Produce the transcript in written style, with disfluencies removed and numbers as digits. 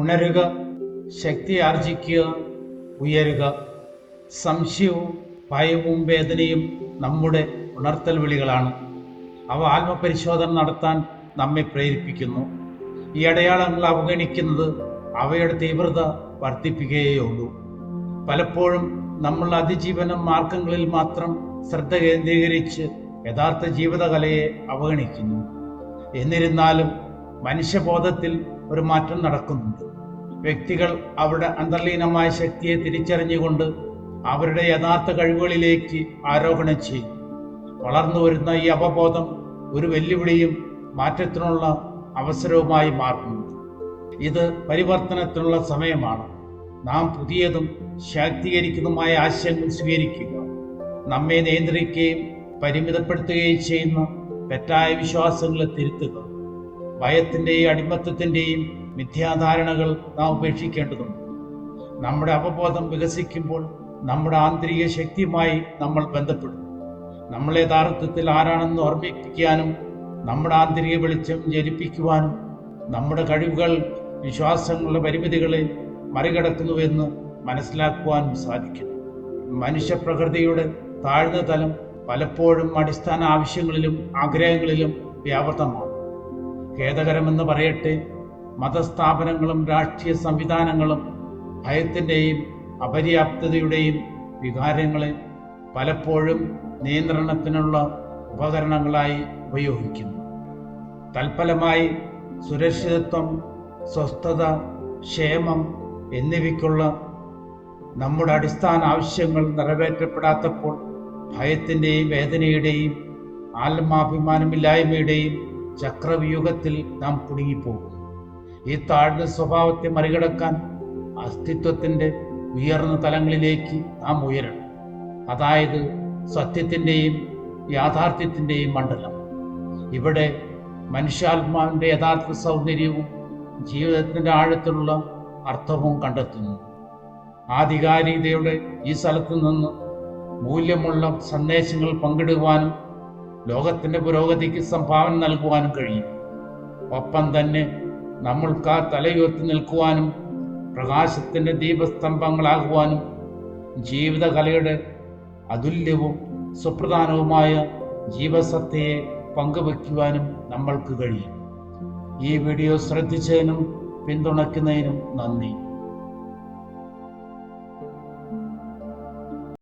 ഉണരുക, ശക്തി ആർജിക്കുക, ഉയരുക. സംശയവും ഭയവും വേദനയും നമ്മുടെ ഉണർത്തൽ വിളികളാണ്. അവ ആത്മപരിശോധന നടത്താൻ നമ്മെ പ്രേരിപ്പിക്കുന്നു. ഈ അടയാളങ്ങൾ അവഗണിക്കുന്നത് അവയുടെ തീവ്രത വർദ്ധിപ്പിക്കുകയുള്ളൂ. പലപ്പോഴും നമ്മൾ അതിജീവന മാർഗങ്ങളിൽ മാത്രം ശ്രദ്ധ കേന്ദ്രീകരിച്ച് യഥാർത്ഥ ജീവിതകലയെ അവഗണിക്കുന്നു. എന്നിരുന്നാലും മനുഷ്യബോധത്തിൽ ഒരു മാറ്റം നടക്കുന്നുണ്ട്. വ്യക്തികൾ അവരുടെ അന്തർലീനമായ ശക്തിയെ തിരിച്ചറിഞ്ഞുകൊണ്ട് അവരുടെ യഥാർത്ഥ കഴിവുകളിലേക്ക് ആരോഹണം ചെയ്യും. വളർന്നു വരുന്ന ഈ അവബോധം ഒരു വെല്ലുവിളിയും മാറ്റത്തിനുള്ള അവസരവുമായി മാറുന്നു. ഇത് പരിവർത്തനത്തിനുള്ള സമയമാണ്. നാം പുതിയതും ശാക്തീകരിക്കുന്നതുമായ ആശയങ്ങൾ സ്വീകരിക്കുക. നമ്മെ നിയന്ത്രിക്കുകയും പരിമിതപ്പെടുത്തുകയും ചെയ്യുന്ന തെറ്റായ വിശ്വാസങ്ങളെ തിരുത്തുക. ഭയത്തിൻ്റെയും അടിമത്തത്തിൻ്റെയും മിഥ്യാധാരണകൾ നാം ഉപേക്ഷിക്കേണ്ടതുണ്ട്. നമ്മുടെ അവബോധം വികസിക്കുമ്പോൾ നമ്മുടെ ആന്തരിക ശക്തിയുമായി നമ്മൾ ബന്ധപ്പെടും. നമ്മളെ യഥാർത്ഥത്തിൽ ആരാണെന്ന് ഓർമ്മിപ്പിക്കാനും നമ്മുടെ ആന്തരിക വെളിച്ചം ജ്വലിപ്പിക്കുവാനും നമ്മുടെ കഴിവുകൾ വിശ്വാസങ്ങളുടെ പരിമിതികളെ മറികടക്കുന്നുവെന്ന് മനസ്സിലാക്കുവാനും സാധിക്കും. മനുഷ്യപ്രകൃതിയുടെ താഴ്ന്ന തലം പലപ്പോഴും അടിസ്ഥാന ആവശ്യങ്ങളിലും ആഗ്രഹങ്ങളിലും വ്യാപൃതമാണ്. ഖേദകരമെന്ന് പറയട്ടെ, മതസ്ഥാപനങ്ങളും രാഷ്ട്രീയ സംവിധാനങ്ങളും ഭയത്തിൻ്റെയും അപര്യാപ്തതയുടെയും വികാരങ്ങളെ പലപ്പോഴും നിയന്ത്രണത്തിനുള്ള ഉപകരണങ്ങളായി ഉപയോഗിക്കുന്നു. തൽഫലമായി സുരക്ഷിതത്വം, സ്വസ്ഥത, ക്ഷേമം എന്നിവയ്ക്കുള്ള നമ്മുടെ അടിസ്ഥാന ആവശ്യങ്ങൾ നിറവേറ്റപ്പെടാത്തപ്പോൾ ഭയത്തിൻ്റെയും വേദനയുടെയും ആത്മാഭിമാനമില്ലായ്മയുടെയും ചക്രവ്യൂഹത്തിൽ നാം കുടുങ്ങിപ്പോകും. ഈ താഴ്ന്ന സ്വഭാവത്തെ മറികടക്കാൻ അസ്തിത്വത്തിൻ്റെ ഉയർന്ന തലങ്ങളിലേക്ക് നാം ഉയരണം. അതായത് സത്യത്തിൻ്റെയും യാഥാർത്ഥ്യത്തിൻ്റെയും മണ്ഡലം. ഇവിടെ മനുഷ്യാത്മാവിൻ്റെ യഥാർത്ഥ സൗന്ദര്യവും ജീവിതത്തിൻ്റെ ആഴത്തിലുള്ള അർത്ഥവും കണ്ടെത്തുന്നു. ആധികാരികതയുടെ ഈ സ്ഥലത്തു നിന്ന് മൂല്യമുള്ള സന്ദേശങ്ങൾ പങ്കിടുവാനും ലോകത്തിൻ്റെ പുരോഗതിക്ക് സംഭാവന നൽകുവാനും കഴിയും. ഒപ്പം തന്നെ നമ്മൾക്ക് ആ തലയുയർത്തി നിൽക്കുവാനും പ്രകാശത്തിൻ്റെ ദീപസ്തംഭങ്ങളാകുവാനും ജീവിതകലയുടെ അതുല്യവും സുപ്രധാനവുമായ ജീവസത്തയെ പങ്കുവയ്ക്കുവാനും നമ്മൾക്ക് കഴിയും. ഈ വീഡിയോ ശ്രദ്ധിച്ചതിനും പിന്തുണയ്ക്കുന്നതിനും നന്ദി.